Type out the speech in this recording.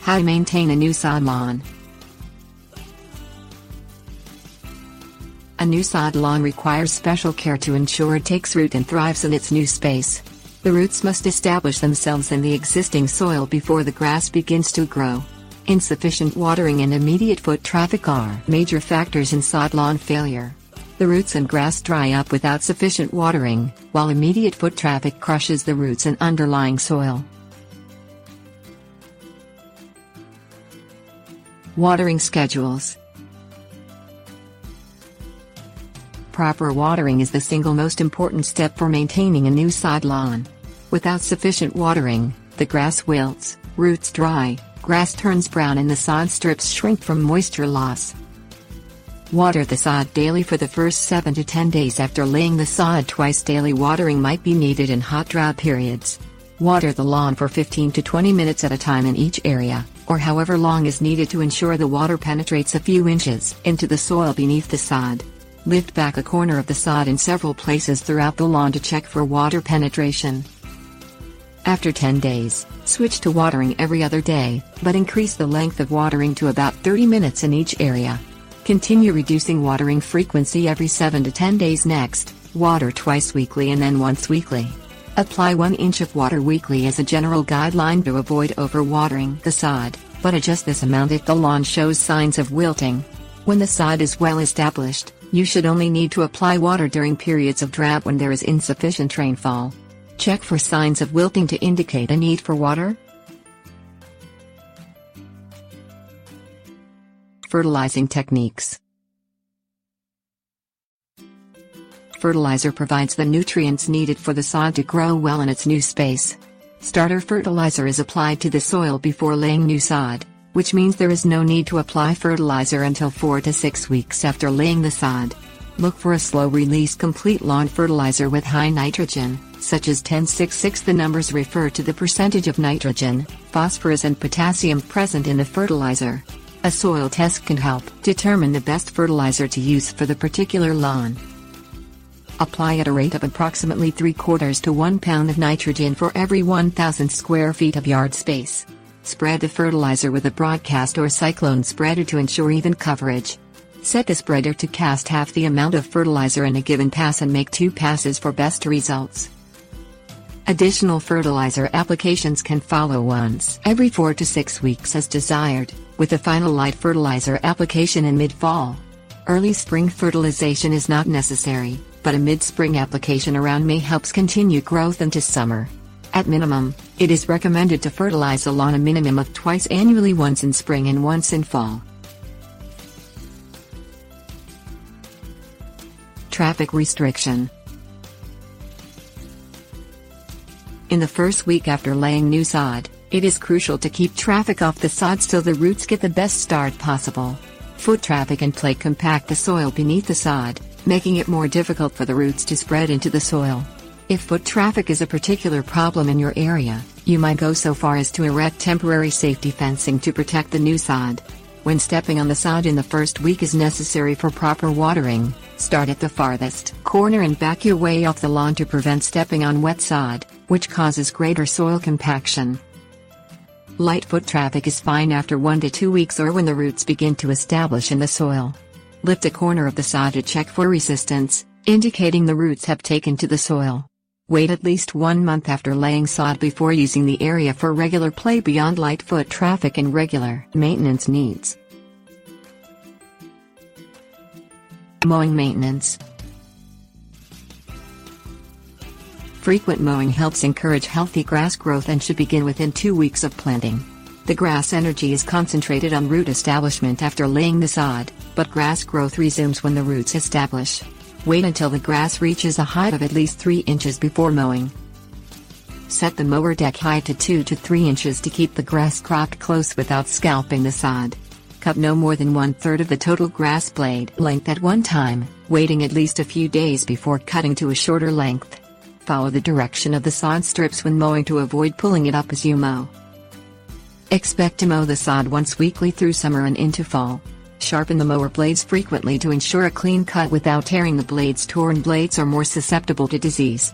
How to maintain a new sod lawn. A new sod lawn requires special care to ensure it takes root and thrives in its new space. The roots must establish themselves in the existing soil before the grass begins to grow. Insufficient watering and immediate foot traffic are major factors in sod lawn failure. The roots and grass dry up without sufficient watering, while immediate foot traffic crushes the roots and underlying soil. Watering schedules. Proper watering is the single most important step for maintaining a new sod lawn. Without sufficient watering, the grass wilts, roots dry, grass turns brown and the sod strips shrink from moisture loss. Water the sod daily for the first 7 to 10 days after laying the sod. Twice daily watering might be needed in hot drought periods. Water the lawn for 15 to 20 minutes at a time in each area, or however long is needed to ensure the water penetrates a few inches into the soil beneath the sod. Lift back a corner of the sod in several places throughout the lawn to check for water penetration. After 10 days, switch to watering every other day, but increase the length of watering to about 30 minutes in each area. Continue reducing watering frequency every 7 to 10 days. Next, water twice weekly and then once weekly. Apply 1 inch of water weekly as a general guideline to avoid overwatering the sod, but adjust this amount if the lawn shows signs of wilting. When the sod is well established, you should only need to apply water during periods of drought when there is insufficient rainfall. Check for signs of wilting to indicate a need for water. Fertilizing techniques. Fertilizer provides the nutrients needed for the sod to grow well in its new space. Starter fertilizer is applied to the soil before laying new sod, which means there is no need to apply fertilizer until 4 to 6 weeks after laying the sod. Look for a slow-release complete lawn fertilizer with high nitrogen, such as 10-6-6. The numbers refer to the percentage of nitrogen, phosphorus and potassium present in the fertilizer. A soil test can help determine the best fertilizer to use for the particular lawn. Apply at a rate of approximately 3/4 to 1 pound of nitrogen for every 1,000 square feet of yard space. Spread the fertilizer with a broadcast or cyclone spreader to ensure even coverage. Set the spreader to cast half the amount of fertilizer in a given pass and make 2 passes for best results. Additional fertilizer applications can follow once every 4 to 6 weeks as desired, with a final light fertilizer application in mid-fall. Early spring fertilization is not necessary, but a mid-spring application around May helps continue growth into summer. At minimum, it is recommended to fertilize the lawn a minimum of twice annually, once in spring and once in fall. Traffic restriction. In the first week after laying new sod, it is crucial to keep traffic off the sod so the roots get the best start possible. Foot traffic and play compact the soil beneath the sod, making it more difficult for the roots to spread into the soil. If foot traffic is a particular problem in your area, you might go so far as to erect temporary safety fencing to protect the new sod. When stepping on the sod in the first week is necessary for proper watering, start at the farthest corner and back your way off the lawn to prevent stepping on wet sod, which causes greater soil compaction. Light foot traffic is fine after 1 to 2 weeks or when the roots begin to establish in the soil. Lift a corner of the sod to check for resistance, indicating the roots have taken to the soil. Wait at least 1 month after laying sod before using the area for regular play beyond light foot traffic and regular maintenance needs. Mowing maintenance. Frequent mowing helps encourage healthy grass growth and should begin within 2 weeks of planting. The grass energy is concentrated on root establishment after laying the sod, but grass growth resumes when the roots establish. Wait until the grass reaches a height of at least 3 inches before mowing. Set the mower deck height to 2 to 3 inches to keep the grass cropped close without scalping the sod. Cut no more than 1/3 of the total grass blade length at one time, waiting at least a few days before cutting to a shorter length. Follow the direction of the sod strips when mowing to avoid pulling it up as you mow. Expect to mow the sod once weekly through summer and into fall. Sharpen the mower blades frequently to ensure a clean cut without tearing the blades. Torn blades are more susceptible to disease.